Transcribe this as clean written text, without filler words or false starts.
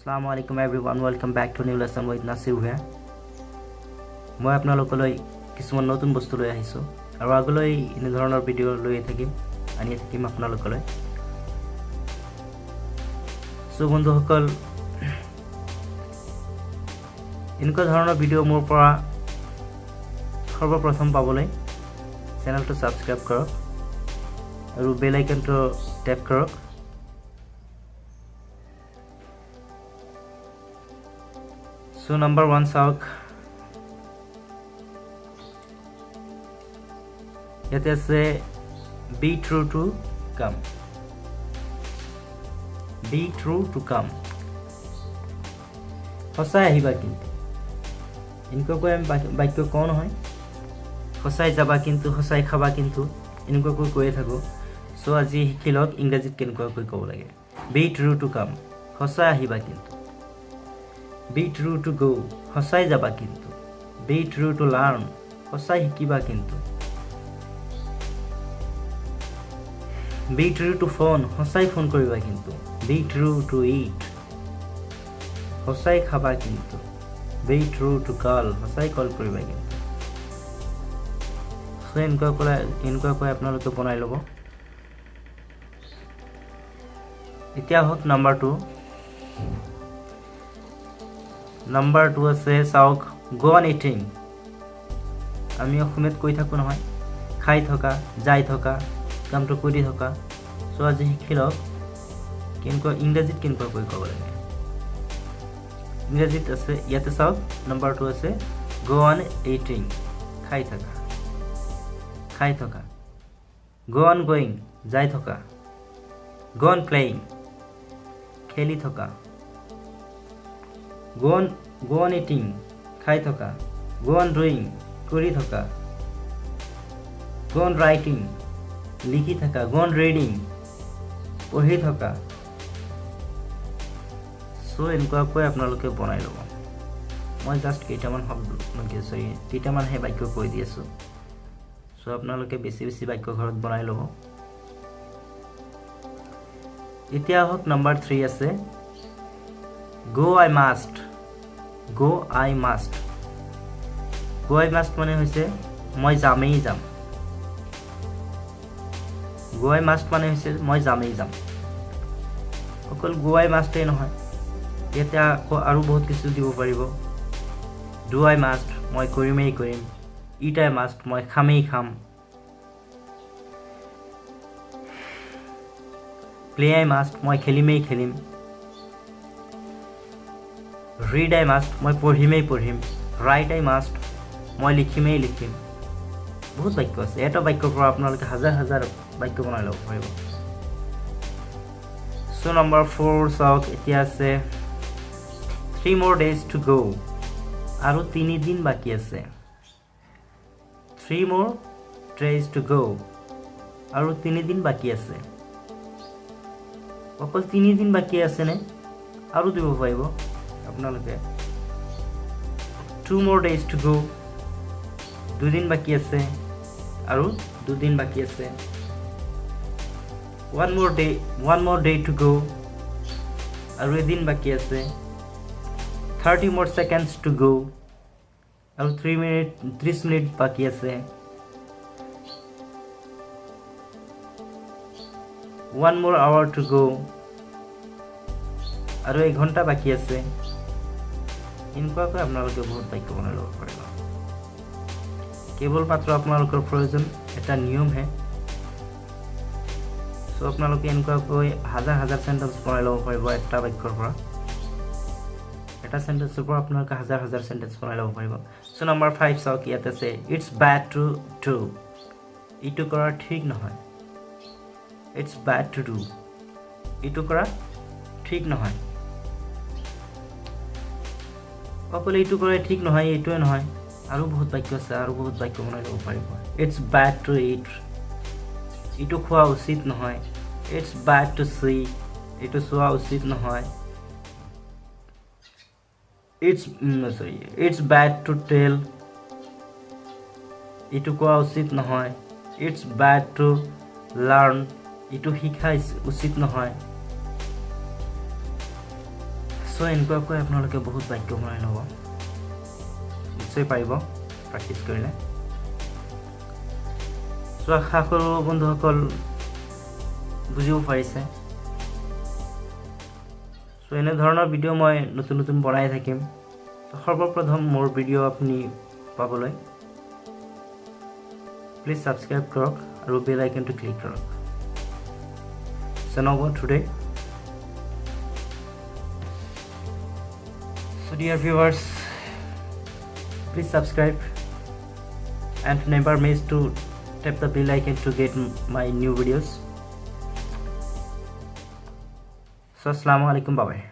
Assalamualaikum everyone, welcome back to new lesson with Nasir here. মই আপোনালোকলৈ কিছুমান নতুন বস্তু লৈ আহিছো আৰু আগলৈ এনে ধৰণৰ ভিডিও লৈ আনি থাকিম আপোনালোকলৈ। সো বন্ধুসকল, এনেকুৱা ধৰণৰ ভিডিও মোৰ পৰা সৰ্বপ্ৰথম পাবলৈ চেনেলটো সাবস্ক্ৰাইব কৰক আৰু বেল আইকনটো টেপ কৰক। So number 1 চাওক, ইয়াতে আছে be true to come, be true to come, সঁচাই আহিবা কিন্তু। এনেকুৱাকৈ আমি বাক্য কওঁ নহয়, সঁচাই যাবা কিন্তু, সঁচাই খাবা কিন্তু, এনেকুৱাকৈ কৈয়ে থাকোঁ। চ' আজি শিকি লওক ইংৰাজীত কেনেকুৱাকৈ ক'ব লাগে। be true to come, সঁচাই আহিবা কিন্তু। be true to go, সঁচাই যাবা কিন্তু। be true to learn, সঁচাই শিকিবা কিন্তু। be true to phone, সঁচাই ফোন কৰিবা কিন্তু। be true to eat, সঁচাই খাবা কিন্তু। be true to call, সঁচাই কল কৰিবা কিন্তু। সো এনেকুৱাকৈ আপোনালোকে বনাই ল'ব। এতিয়া হওক নাম্বাৰ 2। নাম্বাৰ 2 আছে চাওক, go on eating। আমি অসমীয়াত কৈ থাকোঁ নহয়, খাই থকা, যাই থকা, কামটো কৰি থকা। চ' আজি শিকি লওক ইংৰাজীত কেনেকুৱাকৈ ক'ব লাগে। ইংৰাজীত আছে, ইয়াতে চাওক নাম্বাৰ 2 আছে go on eating, খাই থকা, খাই থকা। go on going, যাই থকা। go on playing, খেলি থকা। go on eating, খাই থকা। go on doing, কৰি থকা। go on writing, লিখি থকা। go on reading, পঢ়ি থকা। চ' এনেকুৱাকৈ আপোনালোকে বনাই ল'ব। মই জাষ্ট কেইটামানহে বাক্য কৈ দি আছোঁ। চ' আপোনালোকে বেছি বাক্য ঘৰত বনাই ল'ব। এতিয়া হওক নাম্বাৰ 3 আছে go I must, go I must। go I must মানে হৈছে মই যামেই যাম। go I must মানে হৈছে মই যামেই যাম। অকল go I must এই নহয়, ইয়াতে আৰু বহুত কিছু দিব পাৰিব। do I must, মই কৰিমেই কৰিম। eat I must, মই খামেই খাম। play I must, মই খেলিমেই খেলিম। read I must, মই পঢ়িমেই পঢ়িম। write I must, মই লিখিমেই লিখিম। বহুত বাক্য আছে। এটা বাক্যৰ পৰা আপোনালোকে হাজাৰ বাক্য বনাই ল'ব পাৰিব। চ' নম্বৰ 4 চাওক, এতিয়া আছে 3 more days to go, আৰু 3 দিন বাকী আছে। 3 more days to go, আৰু 3 দিন বাকী আছে। অকল 3 দিন বাকী আছেনে আৰু দিব পাৰিব আপোনালোকে। 2 more days to go, 2 দিন বাকী আছে আৰু 2 দিন বাকী আছে। 1 more day to go, আৰু এদিন বাকী আছে। 30 more seconds to go, আৰু 30 মিনিট বাকী আছে। 1 more hour to go, আৰু 1 ঘণ্টা বাকী আছে। এনেকুৱাকৈ আপোনালোকে বহুত বাক্য বনাই ল'ব পাৰিব। কেৱল মাত্ৰ আপোনালোকৰ প্ৰয়োজন এটা নিয়মহে। চ' আপোনালোকে এনেকুৱাকৈ হাজাৰ চেণ্টেন্স বনাই ল'ব পাৰিব এটা বাক্যৰ পৰা। এটা চেণ্টেন্সৰ পৰা আপোনালোকে হাজাৰ চেণ্টেন্স বনাই ল'ব পাৰিব। চ' নম্বৰ 5 চাওক, ইয়াত আছে ইটছ বেড টু ডু, ইটো কৰা ঠিক নহয়। ইটছ বেড টু ডু, ইটো কৰা ঠিক নহয়। অকল এইটো কৰা ঠিক নহয়, এইটোৱে নহয়, আৰু বহুত বাক্য আছে, আৰু বহুত বাক্য বনাই ল'ব পাৰিব। ইটছ বেড টু ইট, ইটো খোৱা উচিত নহয়। ইটছ বেড টু চি, এইটো চোৱা উচিত নহয়। ইটছ বেড টু টেল, ইটো কোৱা উচিত নহয়। ইটছ বেড টু লাৰ্ণ, ইটো শিকা উচিত নহয়। চ' সো এনেকুৱাকৈ আপোনালোকে বহুত বাক্য বনাই ল'ব নিশ্চয় পাৰিব প্ৰেক্টিছ কৰিলে সো আশা কৰোঁ বন্ধুসকল বুজিব পাৰিছে সো এনেধৰণৰ ভিডিঅ' মই নতুন নতুন বনাই থাকিম সৰ্বপ্ৰথম মোৰ ভিডিঅ' আপুনি পাবলৈ প্লিজ সাবস্ক্ৰাইব কৰক আৰু বেল আইকনটো ক্লিক কৰক So now what today? So dear viewers, please subscribe and never miss to tap the bell icon to get my new videos. So assalamu alaikum, bye bye.